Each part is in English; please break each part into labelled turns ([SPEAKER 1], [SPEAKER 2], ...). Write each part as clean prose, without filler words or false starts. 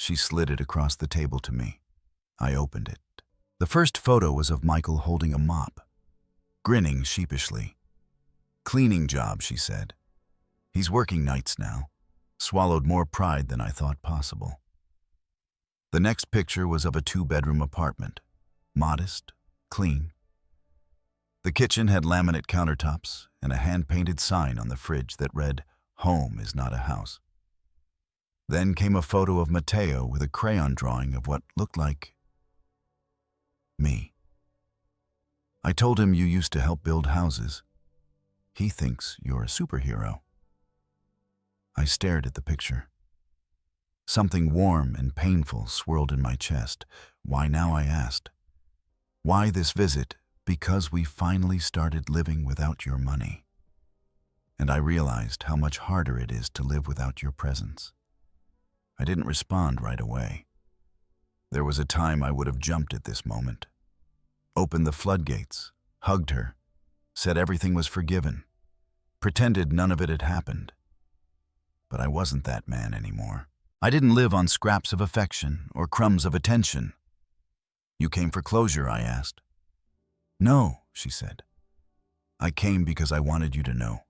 [SPEAKER 1] She slid it across the table to me. I opened it. The first photo was of Michael holding a mop, grinning sheepishly. "Cleaning job," she said. "He's working nights now." Swallowed more pride than I thought possible. The next picture was of a 2-bedroom apartment. Modest, clean. The kitchen had laminate countertops and a hand-painted sign on the fridge that read, "Home is not a house." Then came a photo of Mateo with a crayon drawing of what looked like me. I told him, "You used to help build houses. He thinks you're a superhero." I stared at the picture. Something warm and painful swirled in my chest. Why now, I asked. Why this visit? Because we finally started living without your money. And I realized how much harder it is to live without your presence. I didn't respond right away. There was a time I would have jumped at this moment. Opened the floodgates, hugged her, said everything was forgiven, pretended none of it had happened. But I wasn't that man anymore. I didn't live on scraps of affection or crumbs of attention. "You came for closure?" I asked. "No," she said. "I came because I wanted you to know.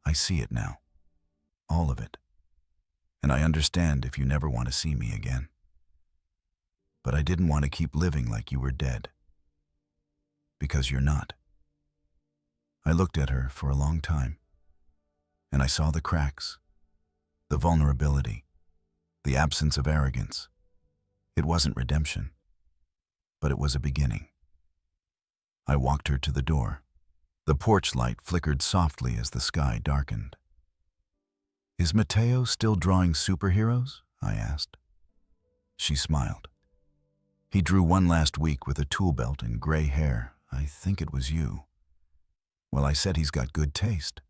[SPEAKER 1] I see it now. All of it. And I understand if you never want to see me again. But I didn't want to keep living like you were dead. Because you're not." I looked at her for a long time, and I saw the cracks, the vulnerability, the absence of arrogance. It wasn't redemption, but it was a beginning. I walked her to the door. The porch light flickered softly as the sky darkened. "Is Mateo still drawing superheroes?" I asked. She smiled. "He drew one last week with a tool belt and gray hair. I think it was you." "Well, I said he's got good taste."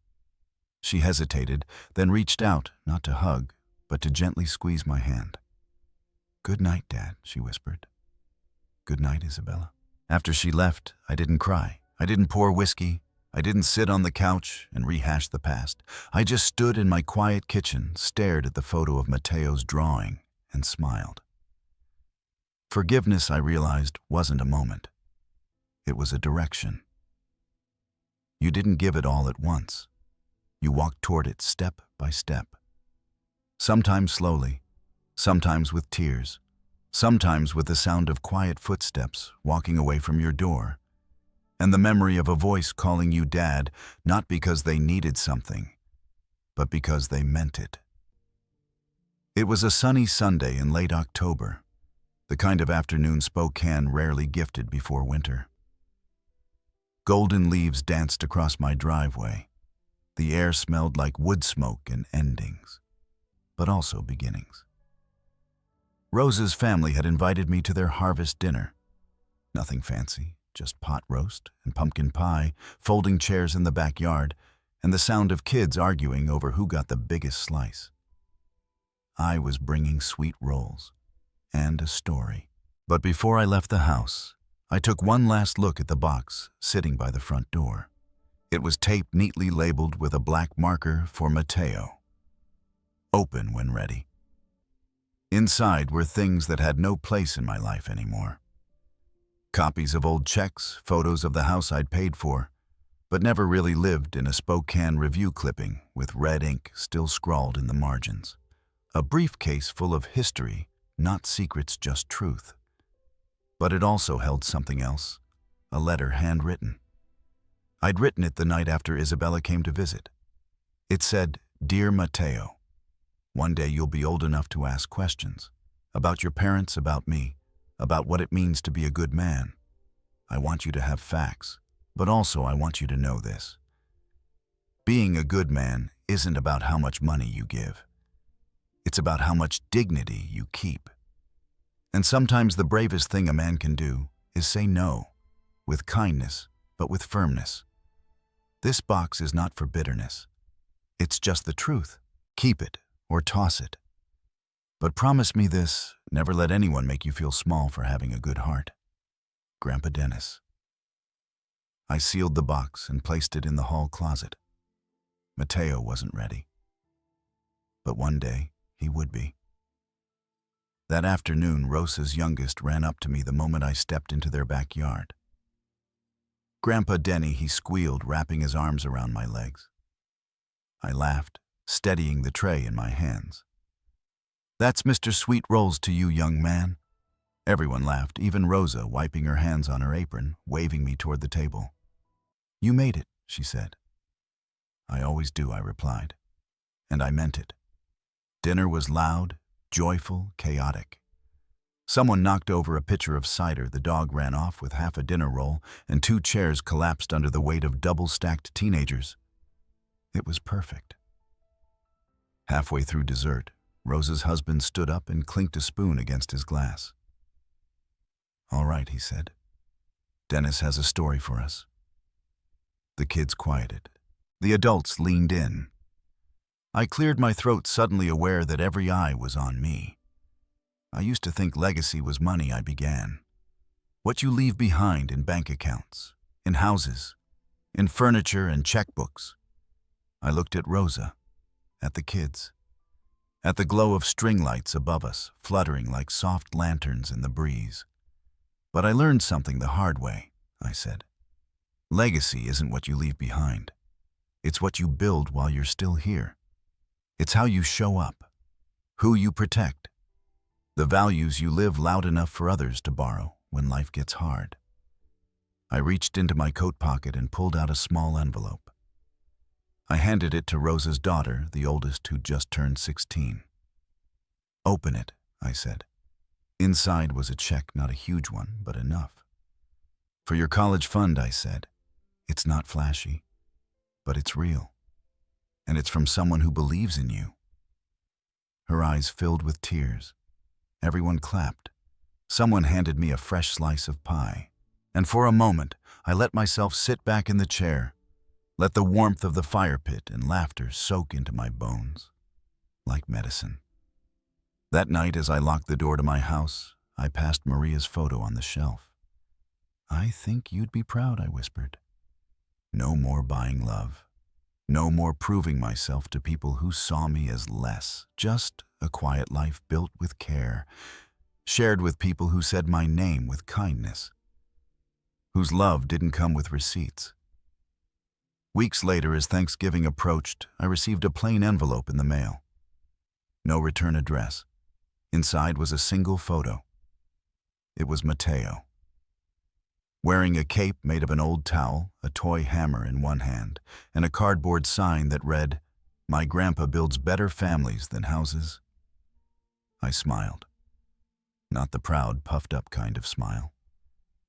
[SPEAKER 1] She hesitated, then reached out, not to hug, but to gently squeeze my hand. "Good night, Dad," she whispered. "Good night, Isabella." After she left, I didn't cry. I didn't pour whiskey. I didn't sit on the couch and rehash the past. I just stood in my quiet kitchen, stared at the photo of Mateo's drawing, and smiled. Forgiveness, I realized, wasn't a moment. It was a direction. You didn't give it all at once. You walked toward it step by step. Sometimes slowly, sometimes with tears, sometimes with the sound of quiet footsteps walking away from your door, and the memory of a voice calling you Dad, not because they needed something, but because they meant it. It was a sunny Sunday in late October, the kind of afternoon Spokane rarely gifted before winter. Golden leaves danced across my driveway. The air smelled like wood smoke and endings, but also beginnings. Rose's family had invited me to their harvest dinner. Nothing fancy, just pot roast and pumpkin pie, folding chairs in the backyard, and the sound of kids arguing over who got the biggest slice. I was bringing sweet rolls and a story. But before I left the house, I took one last look at the box sitting by the front door. It was taped neatly labeled with a black marker for Mateo. Open when ready. Inside were things that had no place in my life anymore. Copies of old checks, photos of the house I'd paid for, but never really lived in, a Spokane Review clipping with red ink still scrawled in the margins. A briefcase full of history, not secrets, just truth. But it also held something else, a letter handwritten. I'd written it the night after Isabella came to visit. It said, "Dear Mateo, one day you'll be old enough to ask questions about your parents, about me, about what it means to be a good man. I want you to have facts, but also I want you to know this. Being a good man isn't about how much money you give. It's about how much dignity you keep. And sometimes the bravest thing a man can do is say no, with kindness, but with firmness. This box is not for bitterness. It's just the truth. Keep it or toss it. But promise me this, never let anyone make you feel small for having a good heart. Grandpa Dennis." I sealed the box and placed it in the hall closet. Mateo wasn't ready. But one day he would be. That afternoon, Rosa's youngest ran up to me the moment I stepped into their backyard. "Grandpa Denny," he squealed, wrapping his arms around my legs. I laughed, steadying the tray in my hands. "That's Mr. Sweet Rolls to you, young man." Everyone laughed, even Rosa, wiping her hands on her apron, waving me toward the table. "You made it," she said. "I always do," I replied. And I meant it. Dinner was loud, joyful, chaotic. Someone knocked over a pitcher of cider, the dog ran off with half a dinner roll, and 2 chairs collapsed under the weight of double-stacked teenagers. It was perfect. Halfway through dessert, Rosa's husband stood up and clinked a spoon against his glass. "All right," he said. "Dennis has a story for us." The kids quieted. The adults leaned in. I cleared my throat, suddenly aware that every eye was on me. "I used to think legacy was money," I began. "What you leave behind in bank accounts, in houses, in furniture and checkbooks." I looked at Rosa, at the kids, at the glow of string lights above us, fluttering like soft lanterns in the breeze. "But I learned something the hard way," I said. "Legacy isn't what you leave behind. It's what you build while you're still here. It's how you show up, who you protect, the values you live loud enough for others to borrow when life gets hard." I reached into my coat pocket and pulled out a small envelope. I handed it to Rosa's daughter, the oldest, who'd just turned 16. "Open it," I said. Inside was a check, not a huge one, but enough. "For your college fund," I said. "It's not flashy, but it's real. And it's from someone who believes in you." Her eyes filled with tears. Everyone clapped. Someone handed me a fresh slice of pie. And for a moment, I let myself sit back in the chair, let the warmth of the fire pit and laughter soak into my bones, like medicine. That night, as I locked the door to my house, I passed Maria's photo on the shelf. "I think you'd be proud," I whispered. No more buying love. No more proving myself to people who saw me as less. Just a quiet life built with care, shared with people who said my name with kindness, whose love didn't come with receipts. Weeks later, as Thanksgiving approached, I received a plain envelope in the mail. No return address. Inside was a single photo. It was Mateo. Wearing a cape made of an old towel, a toy hammer in one hand, and a cardboard sign that read, "My grandpa builds better families than houses." I smiled. Not the proud, puffed-up kind of smile.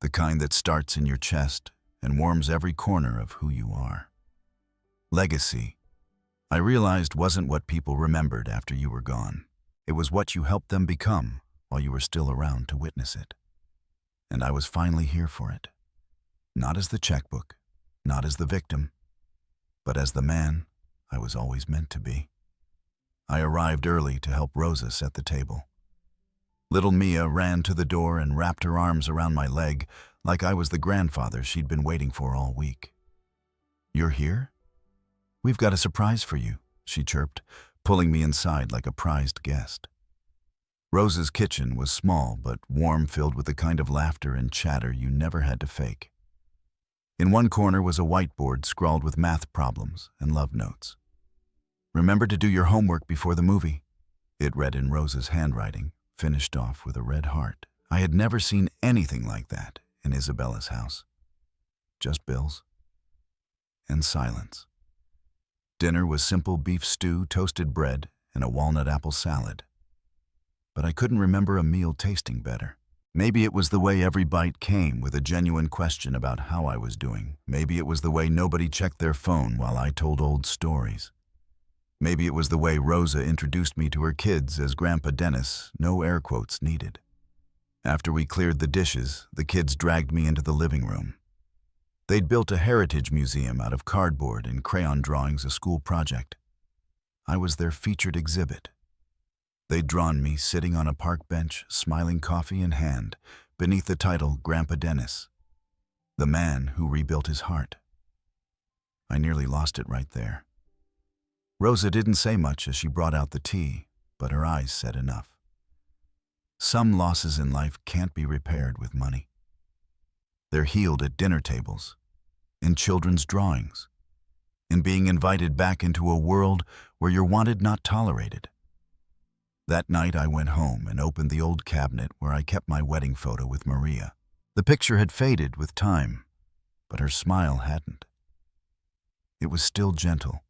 [SPEAKER 1] The kind that starts in your chest and warms every corner of who you are. Legacy, I realized, wasn't what people remembered after you were gone. It was what you helped them become while you were still around to witness it. And I was finally here for it. Not as the checkbook, not as the victim, but as the man I was always meant to be. I arrived early to help Rosa set the table. Little Mia ran to the door and wrapped her arms around my leg like I was the grandfather she'd been waiting for all week. "You're here? We've got a surprise for you," she chirped, pulling me inside like a prized guest. Rosa's kitchen was small but warm, filled with the kind of laughter and chatter you never had to fake. In one corner was a whiteboard scrawled with math problems and love notes. "Remember to do your homework before the movie," it read in Rosa's handwriting, finished off with a red heart. I had never seen anything like that in Isabella's house. Just bills and silence. Dinner was simple beef stew, toasted bread, and a walnut apple salad. But I couldn't remember a meal tasting better. Maybe it was the way every bite came with a genuine question about how I was doing. Maybe it was the way nobody checked their phone while I told old stories. Maybe it was the way Rosa introduced me to her kids as Grandpa Dennis, no air quotes needed. After we cleared the dishes, the kids dragged me into the living room. They'd built a heritage museum out of cardboard and crayon drawings, a school project. I was their featured exhibit. They'd drawn me sitting on a park bench, smiling, coffee in hand, beneath the title Grandpa Dennis, the man who rebuilt his heart. I nearly lost it right there. Rosa didn't say much as she brought out the tea, but her eyes said enough. Some losses in life can't be repaired with money. They're healed at dinner tables, in children's drawings, in being invited back into a world where you're wanted, not tolerated. That night I went home and opened the old cabinet where I kept my wedding photo with Maria. The picture had faded with time, but her smile hadn't. It was still gentle,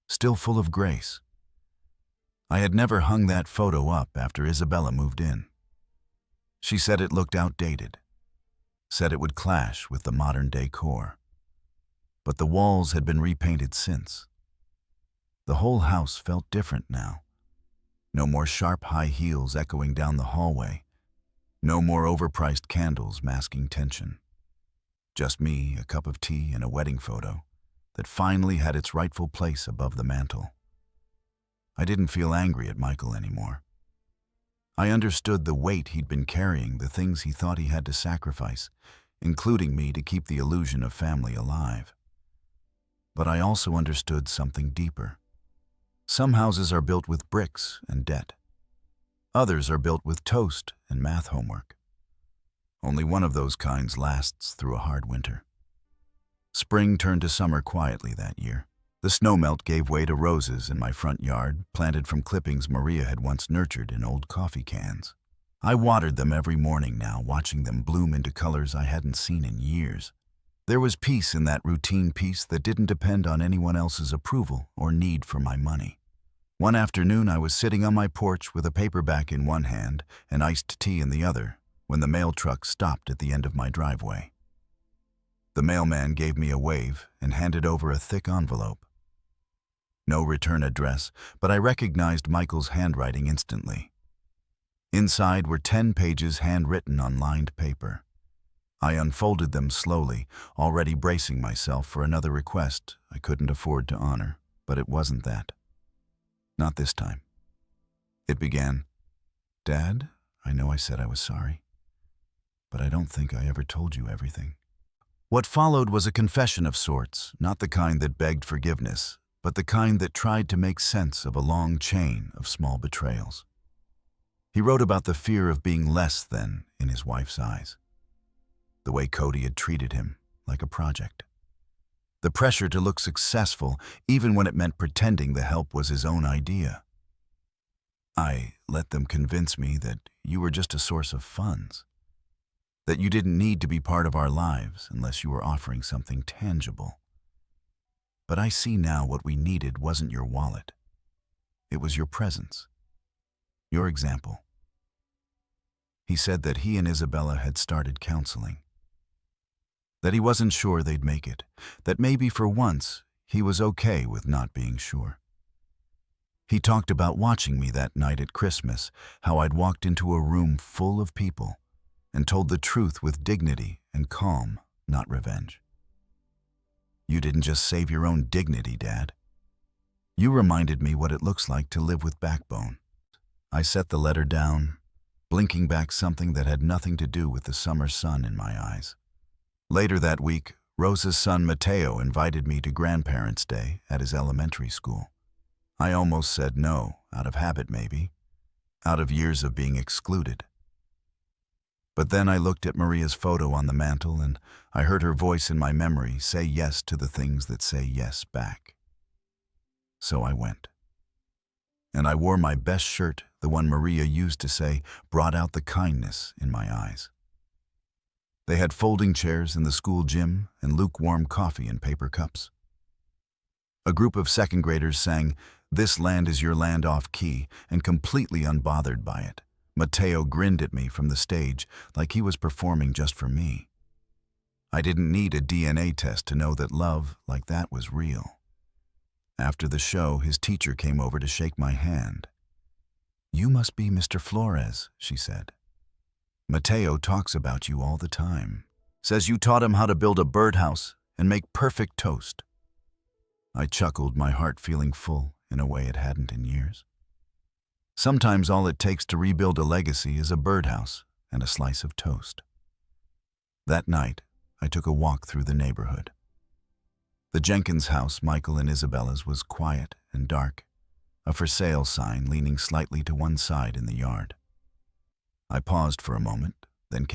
[SPEAKER 1] still full of grace. I had never hung that photo up after Isabella moved in. She said it looked outdated, said it would clash with the modern decor. But the walls had been repainted since. The whole house felt different now. No more sharp high heels echoing down the hallway. No more overpriced candles masking tension. Just me, a cup of tea, and a wedding photo that finally had its rightful place above the mantel. I didn't feel angry at Michael anymore. I understood the weight he'd been carrying, the things he thought he had to sacrifice, including me, to keep the illusion of family alive. But I also understood something deeper. Some houses are built with bricks and debt. Others are built with toast and math homework. Only one of those kinds lasts through a hard winter. Spring turned to summer quietly that year. The snowmelt gave way to roses in my front yard, planted from clippings Maria had once nurtured in old coffee cans. I watered them every morning now, watching them bloom into colors I hadn't seen in years. There was peace in that routine, peace that didn't depend on anyone else's approval or need for my money. One afternoon I was sitting on my porch with a paperback in one hand and iced tea in the other when the mail truck stopped at the end of my driveway. The mailman gave me a wave and handed over a thick envelope. No return address, but I recognized Michael's handwriting instantly. Inside were 10 pages handwritten on lined paper. I unfolded them slowly, already bracing myself for another request I couldn't afford to honor, but it wasn't that. Not this time. It began, "Dad, I know I said I was sorry, but I don't think I ever told you everything." What followed was a confession of sorts, not the kind that begged forgiveness, but the kind that tried to make sense of a long chain of small betrayals. He wrote about the fear of being less than in his wife's eyes, the way Cody had treated him like a project, the pressure to look successful even when it meant pretending the help was his own idea. I let them convince me that you were just a source of funds, that you didn't need to be part of our lives unless you were offering something tangible. But I see now what we needed wasn't your wallet. It was your presence, your example. He said that he and Isabella had started counseling, that he wasn't sure they'd make it, that maybe for once he was okay with not being sure. He talked about watching me that night at Christmas, how I'd walked into a room full of people and told the truth with dignity and calm, not revenge. You didn't just save your own dignity, Dad. You reminded me what it looks like to live with backbone. I set the letter down, blinking back something that had nothing to do with the summer sun in my eyes. Later that week, Rosa's son Mateo invited me to Grandparents' Day at his elementary school. I almost said no, out of habit maybe, out of years of being excluded. But then I looked at Maria's photo on the mantel and I heard her voice in my memory say yes to the things that say yes back. So I went. And I wore my best shirt, the one Maria used to say brought out the kindness in my eyes. They had folding chairs in the school gym and lukewarm coffee in paper cups. A group of second graders sang "This Land Is Your Land" off key and completely unbothered by it. Mateo grinned at me from the stage like he was performing just for me. I didn't need a DNA test to know that love like that was real. After the show, his teacher came over to shake my hand. "You must be Mr. Flores," she said. "Mateo talks about you all the time. Says you taught him how to build a birdhouse and make perfect toast." I chuckled, my heart feeling full in a way it hadn't in years. Sometimes all it takes to rebuild a legacy is a birdhouse and a slice of toast. That night, I took a walk through the neighborhood. The Jenkins house, Michael and Isabella's, was quiet and dark, a for sale sign leaning slightly to one side in the yard. I paused for a moment, then